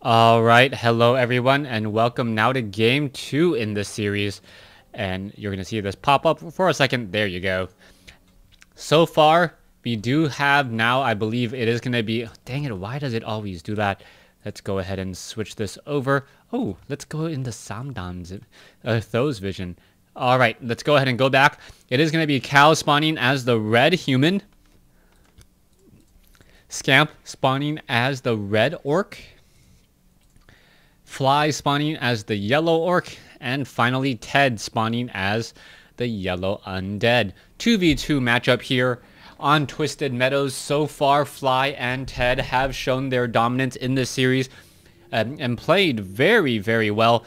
Alright, hello everyone, and welcome now to game 2 in this series. And you're going to see this pop up for a second. There you go. So far, we do have now, I believe it is going to be... Dang it, why does it always do that? Let's go ahead and switch this over. Oh, let's go into Samdan's Those vision. Alright, let's go ahead and go back. It is going to be Cow spawning as the red human. Scamp spawning as the red orc. Fly spawning as the yellow orc, and finally Ted spawning as the yellow undead. 2v2 matchup here on Twisted Meadows. So far, Fly and Ted have shown their dominance in this series and played very, very well.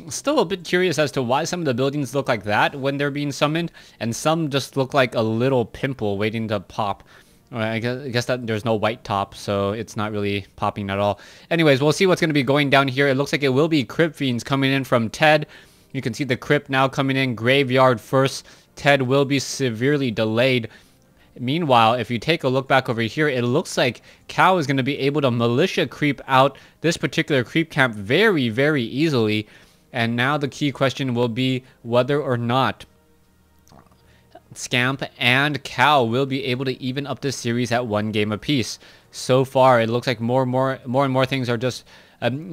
Still a bit curious as to why some of the buildings look like that when they're being summoned, and some just look like a little pimple waiting to pop. I guess that there's no white top, so it's not really popping at all. Anyways, we'll see what's going to be going down here. It looks like it will be Crypt Fiends coming in from Ted. You can see the Crypt now coming in Graveyard first. Ted will be severely delayed. Meanwhile, if you take a look back over here, it looks like Cow is going to be able to militia creep out this particular creep camp very, very easily. And now the key question will be whether or not Scamp and Cow will be able to even up this series at 1 game apiece. So far, it looks like more and more things are just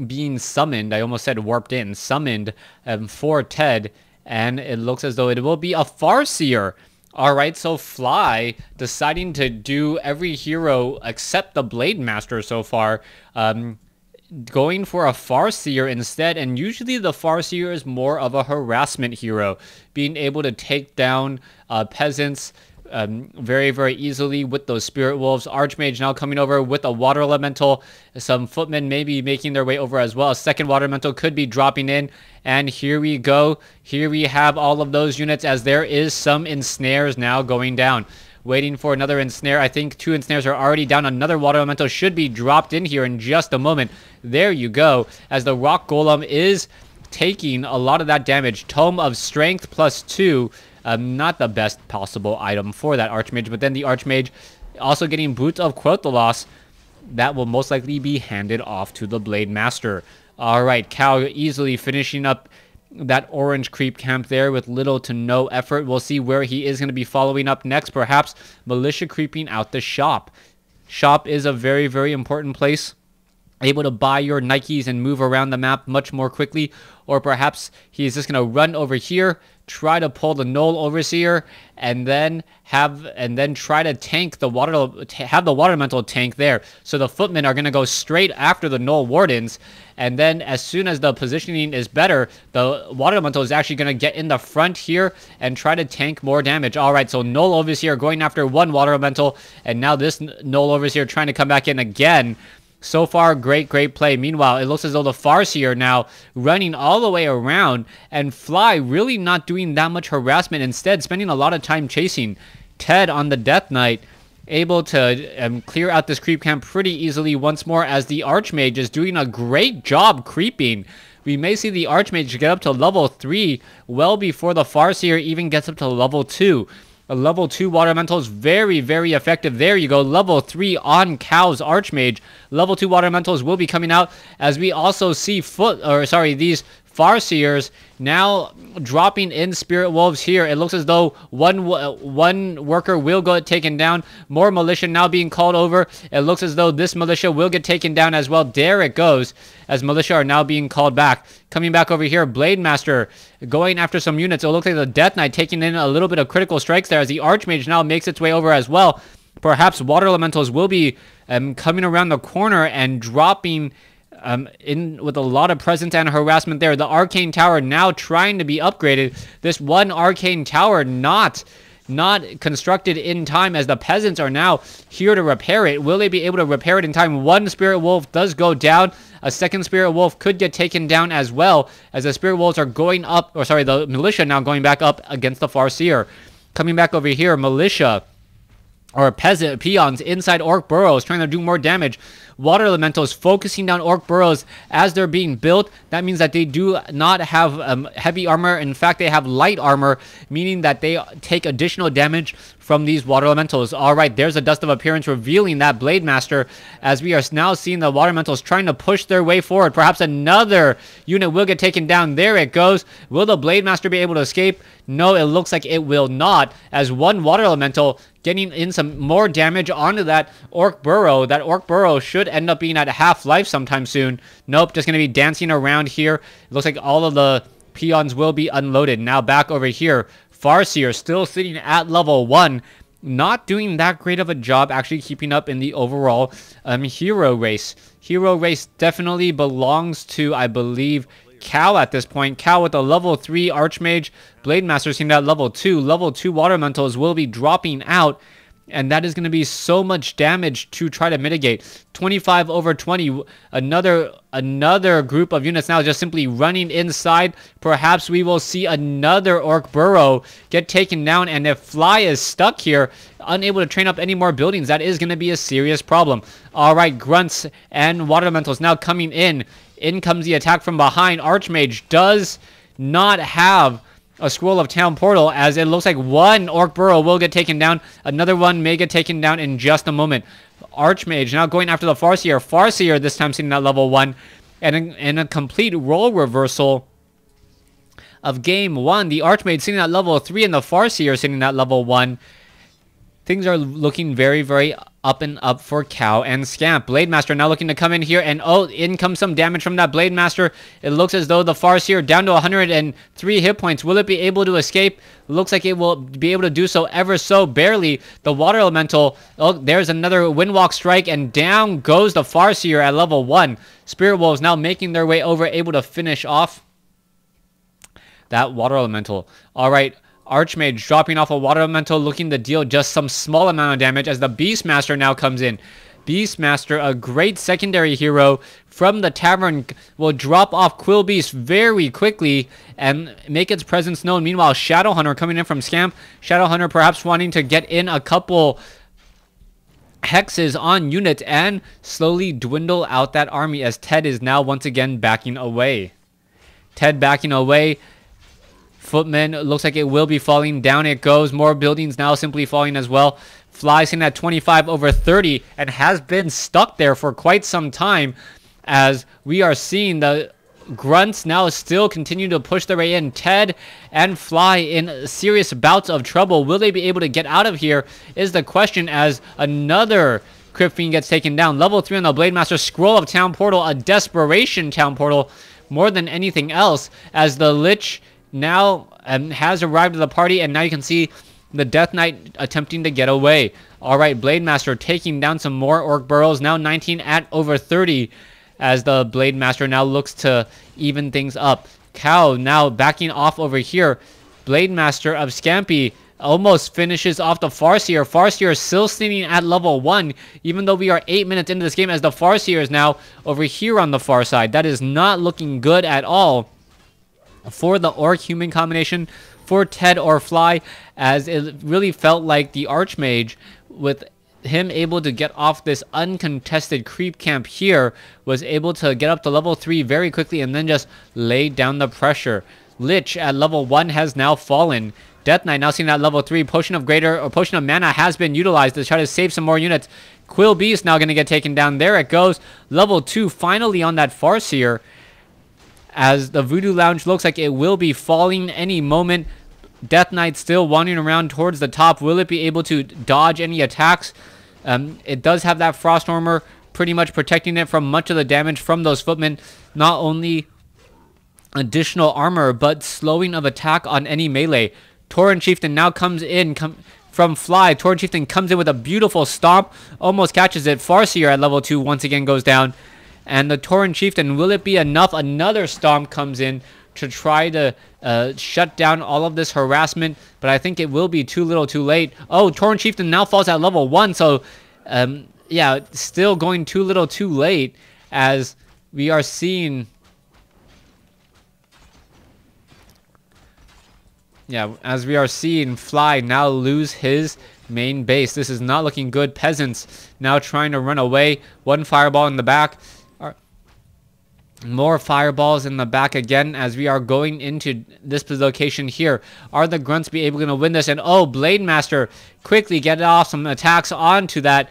being summoned. I almost said warped in, summoned for Ted, and it looks as though it will be a Farseer. All right, so Fly deciding to do every hero except the Blade Master so far. Going for a Farseer instead, and usually the Farseer is more of a harassment hero, being able to take down peasants very, very easily with those Spirit Wolves. Archmage now coming over with a Water Elemental. Some Footmen maybe making their way over as well. A second Water Elemental could be dropping in, and here we go. Here we have all of those units as there is some Ensnares now going down. Waiting for another Ensnare. I think 2 Ensnares are already down. Another Water Elemental should be dropped in here in just a moment. There you go. As the Rock Golem is taking a lot of that damage. Tome of Strength +2. Not the best possible item for that Archmage. But then the Archmage also getting Boot of Quothalos. That will most likely be handed off to the Blade Master. Alright, Cow easily finishing up that orange creep camp there with little to no effort. We'll see where he is going to be following up next. Perhaps militia creeping out the shop. Shop is a very, very important place. Able to buy your Nikes and move around the map much more quickly. Or perhaps he's just going to run over here, try to pull the Null Overseer, and then try to tank the have the Water Elemental tank there. So the Footmen are going to go straight after the Null Wardens, and then as soon as the positioning is better, the Water Elemental is actually going to get in the front here and try to tank more damage. Alright, so Null Overseer going after one Water Elemental, and now this Null Overseer trying to come back in again. So far, great play. Meanwhile, it looks as though the Farseer now running all the way around, and Fly really not doing that much harassment, instead spending a lot of time chasing Ted on the Death Knight, able to clear out this creep camp pretty easily once more, as the Archmage is doing a great job creeping. We may see the Archmage get up to level 3 well before the Farseer even gets up to level 2. A level 2 Water Elemental is very, very effective. There you go. Level 3 on Cow's Archmage. Level 2 Water Elementals will be coming out as we also see these Farseers now dropping in Spirit Wolves here. It looks as though one worker will get taken down. More militia now being called over. It looks as though this militia will get taken down as well. There it goes, as militia are now being called back. Coming back over here, Blade Master going after some units. It looks like the Death Knight taking in a little bit of critical strikes there, as the Archmage now makes its way over as well. Perhaps Water Elementals will be coming around the corner and dropping in with a lot of presence and harassment there. The Arcane Tower now trying to be upgraded. This one Arcane Tower not constructed in time, as the peasants are now here to repair it. Will they be able to repair it in time? One Spirit Wolf does go down. A second Spirit Wolf could get taken down as well, as the Spirit Wolves are going up, the militia now going back up against the Farseer. Coming back over here, militia or peasant peons inside Orc burrows trying to do more damage. water elementals focusing down orc burrows as they're being built. That means that they do not have heavy armor. In fact, they have light armor, meaning that they take additional damage from these water elementals. All right, there's a dust of appearance revealing that Blade Master, as we are now seeing the water elementals trying to push their way forward. Perhaps another unit will get taken down. There it goes. Will the Blade Master be able to escape? No, it looks like it will not, as one water elemental getting in some more damage onto that orc burrow. That orc burrow should end up being at half life sometime soon. Nope, just going to be dancing around here. It looks like all of the peons will be unloaded. Now back over here, Farseer still sitting at level 1. Not doing that great of a job actually keeping up in the overall hero race. Hero race definitely belongs to, I believe, Cal at this point. Cal with a level 3 Archmage. Blade Master seeing that level 2. Level 2 Water Elementals will be dropping out. And that is going to be so much damage to try to mitigate. 25 over 20. Another group of units now just simply running inside. Perhaps we will see another Orc Burrow get taken down. And if Fly is stuck here, unable to train up any more buildings, that is going to be a serious problem. All right, Grunts and Water Elementals now coming in. In comes the attack from behind. Archmage does not have a Scroll of Town Portal, as it looks like one Orc Burrow will get taken down. Another one may get taken down in just a moment. Archmage now going after the Farseer. Farseer this time sitting at level 1. And in a complete role reversal of game 1, the Archmage sitting at level 3 and the Farseer sitting at level 1. Things are looking very, very up and up for Cow and Scamp. Blade Master now looking to come in here, and oh, in comes some damage from that Blade Master. It looks as though the Farseer down to 103 hit points. Will it be able to escape? Looks like it will be able to do so ever so barely. The Water Elemental, oh, there's another Windwalk Strike, and down goes the Farseer at level 1. Spirit Wolves now making their way over, able to finish off that Water Elemental. All right. Archmage dropping off a Water Elemental, looking to deal just some small amount of damage as the Beastmaster now comes in. Beastmaster, a great secondary hero from the tavern, will drop off Quillbeast very quickly and make its presence known. Meanwhile, Shadowhunter coming in from Scamp. Shadowhunter perhaps wanting to get in a couple hexes on units and slowly dwindle out that army, as Ted is now once again backing away. Ted backing away. Footman looks like it will be falling. Down it goes. More buildings now simply falling as well. Fly sitting at 25 over 30 and has been stuck there for quite some time, as we are seeing the Grunts now still continue to push their way in. Ted and Fly in serious bouts of trouble. Will they be able to get out of here is the question, as another Crypt Fiend gets taken down. Level 3 on the Blade Master. Scroll of Town Portal, a desperation Town Portal more than anything else, as the Lich now has arrived at the party, and now you can see the Death Knight attempting to get away. All right, Blade Master taking down some more Orc Burrows, now 19 at over 30, as the Blade Master now looks to even things up. Cow now backing off over here. Blade Master of Scampy almost finishes off the Farseer. Farseer is still sitting at level 1, even though we are 8 minutes into this game, as the Farseer is now over here on the far side. That is not looking good at all for the Orc-Human combination, for Ted or Fly, as it really felt like the Archmage, with him able to get off this uncontested creep camp here, was able to get up to level 3 very quickly and then just lay down the pressure. Lich at level 1 has now fallen. Death Knight now seen at level 3. Potion of Mana has been utilized to try to save some more units. Quill Beast now going to get taken down. There it goes. Level 2 finally on that Farseer, as the Voodoo Lounge looks like it will be falling any moment. Death Knight still wandering around towards the top. Will it be able to dodge any attacks? It does have that Frost Armor pretty much protecting it from much of the damage from those footmen. Not only additional armor, but slowing of attack on any melee. Tauren Chieftain now comes in from Fly. Tauren Chieftain comes in with a beautiful stomp. Almost catches it. Farseer at level 2 once again goes down. And the Tauren Chieftain, will it be enough? Another stomp comes in to try to shut down all of this harassment, but I think it will be too little too late. Oh, Tauren Chieftain now falls at level 1, so yeah, still going too little too late, as we are seeing... Yeah, as we are seeing Fly now lose his main base. This is not looking good. Peasants now trying to run away. One fireball in the back. More fireballs in the back again as we are going into this location here. Are the grunts be able to win this? And oh, Blade Master quickly get off some attacks onto that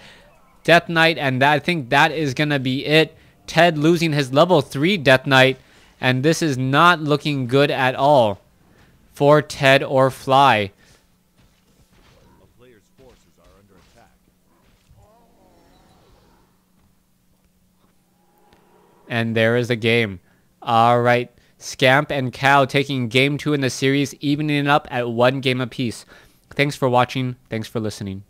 Death Knight, and I think that is going to be it. Ted losing his level 3 Death Knight, and this is not looking good at all for Ted or Fly. A player's forces are under attack. And there is the game. All right, Scamp and Cal taking game 2 in the series, evening it up at 1 game apiece. Thanks for watching. Thanks for listening.